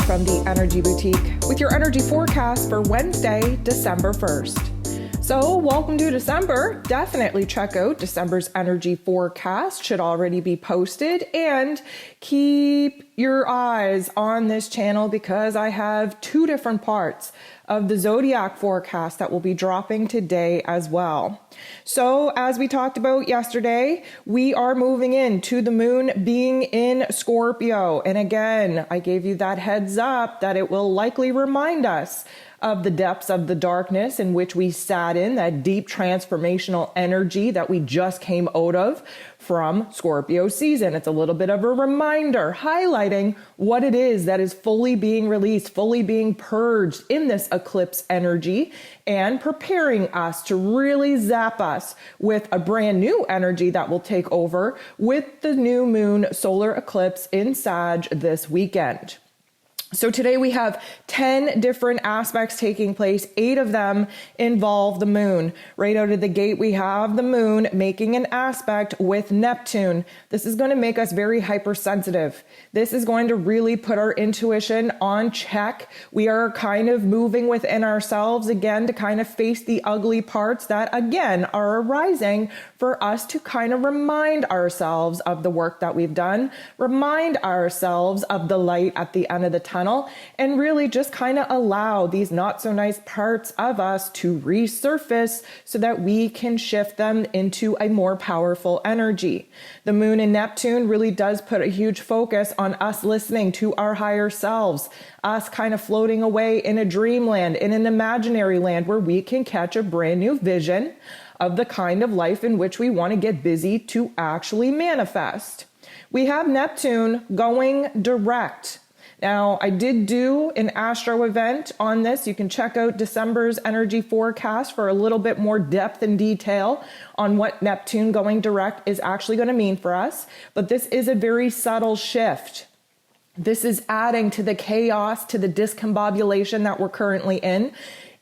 from the Energy Boutique with your energy forecast for Wednesday, December 1st. So welcome to December. Definitely check out December's energy forecast. Should already be posted, and keep your eyes on this channel because I have two different parts of the zodiac forecast that will be dropping today as well. So as we talked about yesterday, we are moving into the moon being in Scorpio. And again, I gave you that heads up that it will likely remind us of the depths of the darkness in which we sat in, that deep transformational energy that we just came out of from Scorpio season. It's a little bit of a reminder, highlighting what it is that is fully being released, fully being purged in this eclipse energy, and preparing us to really zap us with a brand new energy that will take over with the new moon solar eclipse in Sag this weekend. So today we have 10 different aspects taking place. 8 of them involve the moon. Right out of the gate, we have the moon making an aspect with Neptune. This is going to make us very hypersensitive. This is going to really put our intuition on check. We are kind of moving within ourselves again to kind of face the ugly parts that again are arising for us to kind of remind ourselves of the work that we've done, remind ourselves of the light at the end of the tunnel, and really just kind of allow these not so nice parts of us to resurface so that we can shift them into a more powerful energy. The moon in Neptune really does put a huge focus on us listening to our higher selves, us kind of floating away in a dreamland, in an imaginary land where we can catch a brand new vision of the kind of life in which we want to get busy to actually manifest. We have Neptune going direct. Now, I did do an astro event on this. You can check out December's energy forecast for a little bit more depth and detail on what Neptune going direct is actually going to mean for us. But this is a very subtle shift. This is adding to the chaos, to the discombobulation that we're currently in.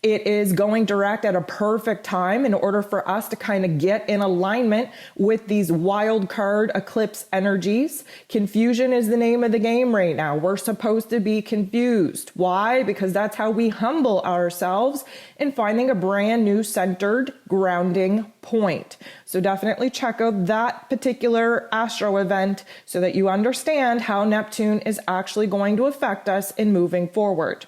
It is going direct at a perfect time in order for us to kind of get in alignment with these wild card eclipse energies. Confusion is the name of the game right now. We're supposed to be confused. Why? Because that's how we humble ourselves in finding a brand new centered grounding point. So definitely check out that particular astro event so that you understand how Neptune is actually going to affect us in moving forward.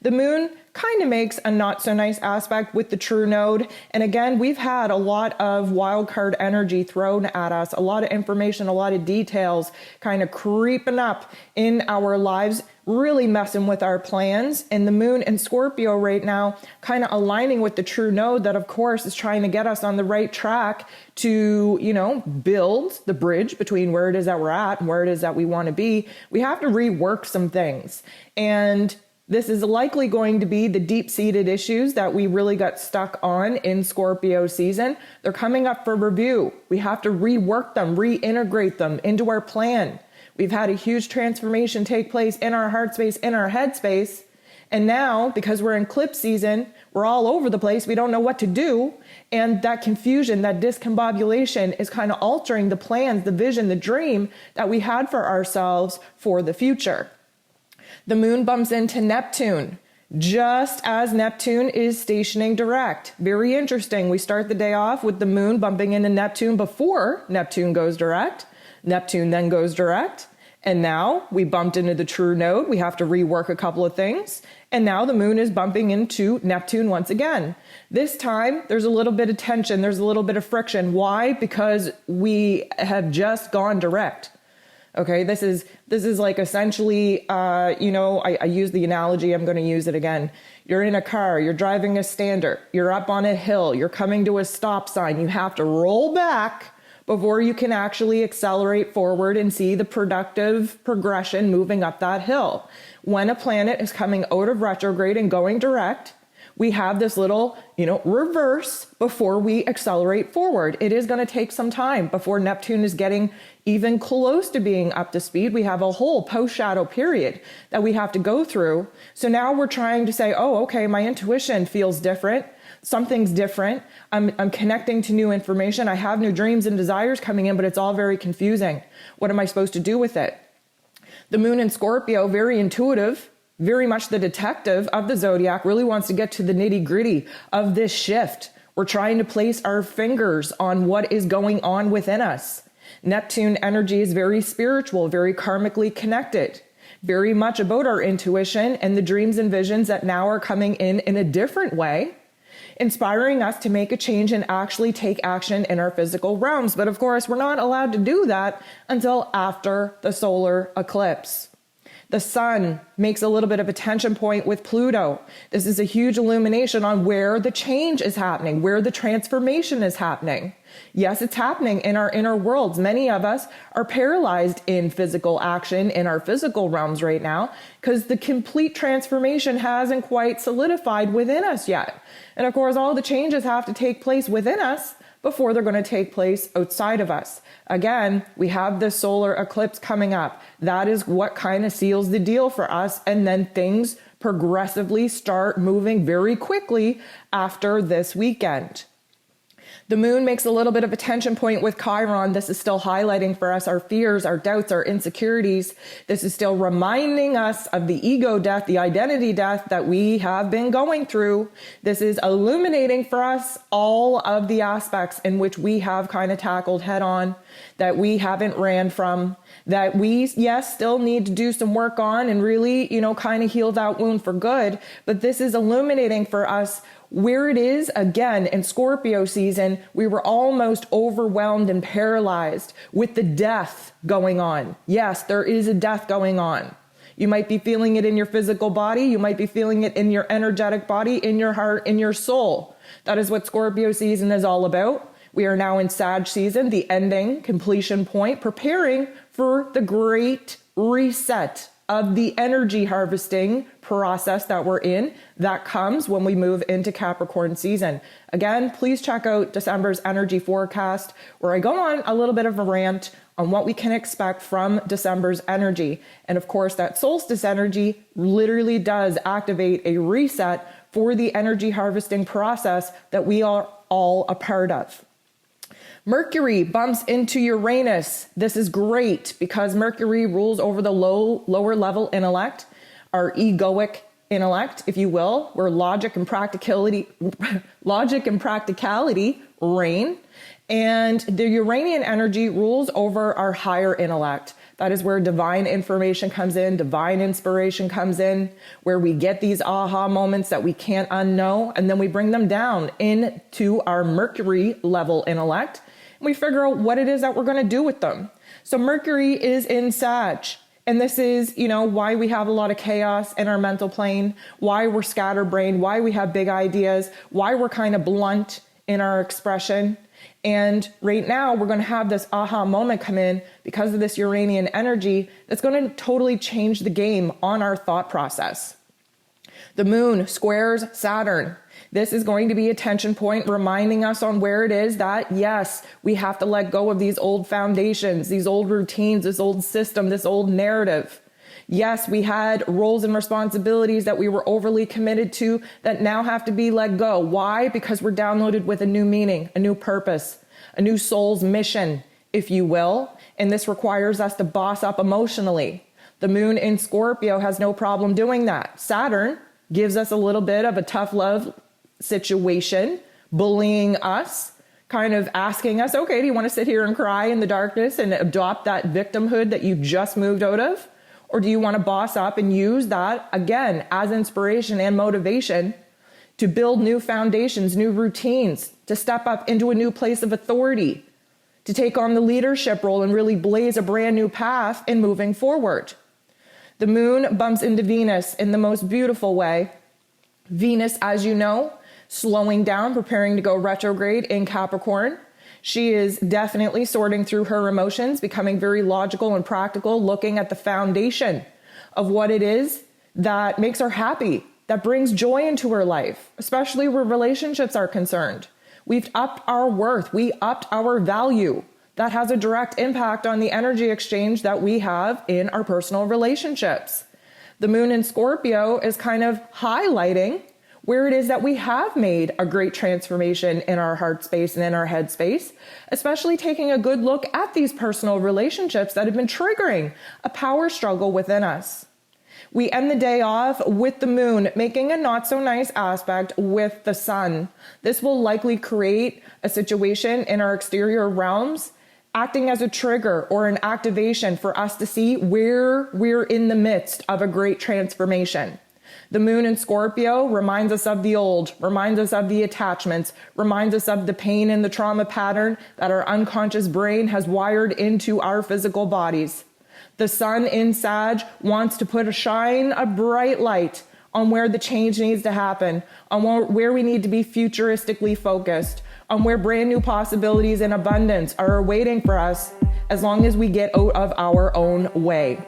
The moon kind of makes a not so nice aspect with the true node. And again, we've had a lot of wild card energy thrown at us, a lot of information, a lot of details kind of creeping up in our lives, really messing with our plans. And the moon in Scorpio right now kind of aligning with the true node that, of course, is trying to get us on the right track to, build the bridge between where it is that we're at and where it is that we want to be. We have to rework some things. And this is likely going to be the deep-seated issues that we really got stuck on in Scorpio season. They're coming up for review. We have to rework them, reintegrate them into our plan. We've had a huge transformation take place in our heart space, in our head space. And now, because we're in eclipse season, we're all over the place. We don't know what to do. And that confusion, that discombobulation is kind of altering the plans, the vision, the dream that we had for ourselves for the future. The moon bumps into Neptune just as Neptune is stationing direct. Very interesting. We start the day off with the moon bumping into Neptune before Neptune goes direct. Neptune then goes direct. And now we bumped into the true node. We have to rework a couple of things. And now the moon is bumping into Neptune once again. This time there's a little bit of tension. There's a little bit of friction. Why? Because we have just gone direct. Okay, this is like essentially, I use the analogy, I'm going to use it again. You're in a car, you're driving a stander, you're up on a hill, you're coming to a stop sign. You have to roll back before you can actually accelerate forward and see the productive progression moving up that hill. When a planet is coming out of retrograde and going direct, we have this little, reverse before we accelerate forward. It is going to take some time before Neptune is getting even close to being up to speed. We have a whole post-shadow period that we have to go through. So now we're trying to say, oh, okay, my intuition feels different. Something's different. I'm connecting to new information. I have new dreams and desires coming in, but it's all very confusing. What am I supposed to do with it? The moon in Scorpio, very intuitive. very much the detective of the zodiac, really wants to get to the nitty-gritty of this shift. We're trying to place our fingers on what is going on within us. Neptune energy is very spiritual, very karmically connected, very much about our intuition and the dreams and visions that now are coming in a different way, inspiring us to make a change and actually take action in our physical realms. But of course, we're not allowed to do that until after the solar eclipse. The sun makes a little bit of a tension point with Pluto. This is a huge illumination on where the change is happening, where the transformation is happening. Yes, it's happening in our inner worlds. Many of us are paralyzed in physical action in our physical realms right now because the complete transformation hasn't quite solidified within us yet. And of course, all the changes have to take place within us before they're going to take place outside of us. Again, we have this solar eclipse coming up. That is what kind of seals the deal for us. And then things progressively start moving very quickly after this weekend. The moon makes a little bit of a tension point with Chiron. This is still highlighting for us our fears, our doubts, our insecurities. This is still reminding us of the ego death, the identity death that we have been going through. This is illuminating for us all of the aspects in which we have kind of tackled head on, that we haven't ran from, that we, yes, still need to do some work on and really, kind of heal that wound for good. But this is illuminating for us where it is, again, in Scorpio season, we were almost overwhelmed and paralyzed with the death going on. Yes, there is a death going on. You might be feeling it in your physical body. You might be feeling it in your energetic body, in your heart, in your soul. That is what Scorpio season is all about. We are now in Sag season, the ending, completion point, preparing for the great reset of the energy harvesting process that we're in. That comes when we move into Capricorn season. Again, please check out December's energy forecast, where I go on a little bit of a rant on what we can expect from December's energy. And of course, that solstice energy literally does activate a reset for the energy harvesting process that we are all a part of. Mercury bumps into Uranus. This is great because Mercury rules over the lower level intellect, our egoic intellect, if you will, where logic and practicality reign. And the Uranian energy rules over our higher intellect. That is where divine information comes in, divine inspiration comes in, where we get these aha moments that we can't unknow, and then we bring them down into our Mercury level intellect. We figure out what it is that we're going to do with them. So Mercury is in Sag. And this is, why we have a lot of chaos in our mental plane, why we're scatterbrained, why we have big ideas, why we're kind of blunt in our expression. And right now we're going to have this aha moment come in because of this Uranian energy that's going to totally change the game on our thought process. The moon squares Saturn. This is going to be a tension point reminding us on where it is that, yes, we have to let go of these old foundations, these old routines, this old system, this old narrative. Yes, we had roles and responsibilities that we were overly committed to that now have to be let go. Why? Because we're downloaded with a new meaning, a new purpose, a new soul's mission, if you will. And this requires us to boss up emotionally. The moon in Scorpio has no problem doing that. Saturn gives us a little bit of a tough love situation, bullying us, kind of asking us, okay, do you want to sit here and cry in the darkness and adopt that victimhood that you just moved out of? Or do you want to boss up and use that, again, as inspiration and motivation to build new foundations, new routines, to step up into a new place of authority, to take on the leadership role and really blaze a brand new path in moving forward? The moon bumps into Venus in the most beautiful way. Venus, as you know, slowing down, preparing to go retrograde in Capricorn. She is definitely sorting through her emotions, becoming very logical and practical, looking at the foundation of what it is that makes her happy, that brings joy into her life, especially where relationships are concerned. We've upped our worth. We upped our value. That has a direct impact on the energy exchange that we have in our personal relationships. The moon in Scorpio is kind of highlighting where it is that we have made a great transformation in our heart space and in our head space, especially taking a good look at these personal relationships that have been triggering a power struggle within us. We end the day off with the moon making a not so nice aspect with the sun. This will likely create a situation in our exterior realms, acting as a trigger or an activation for us to see where we're in the midst of a great transformation. The moon in Scorpio reminds us of the old, reminds us of the attachments, reminds us of the pain and the trauma pattern that our unconscious brain has wired into our physical bodies. The sun in Sag wants to put a bright light on where the change needs to happen, on where we need to be futuristically focused, on where brand new possibilities and abundance are waiting for us as long as we get out of our own way.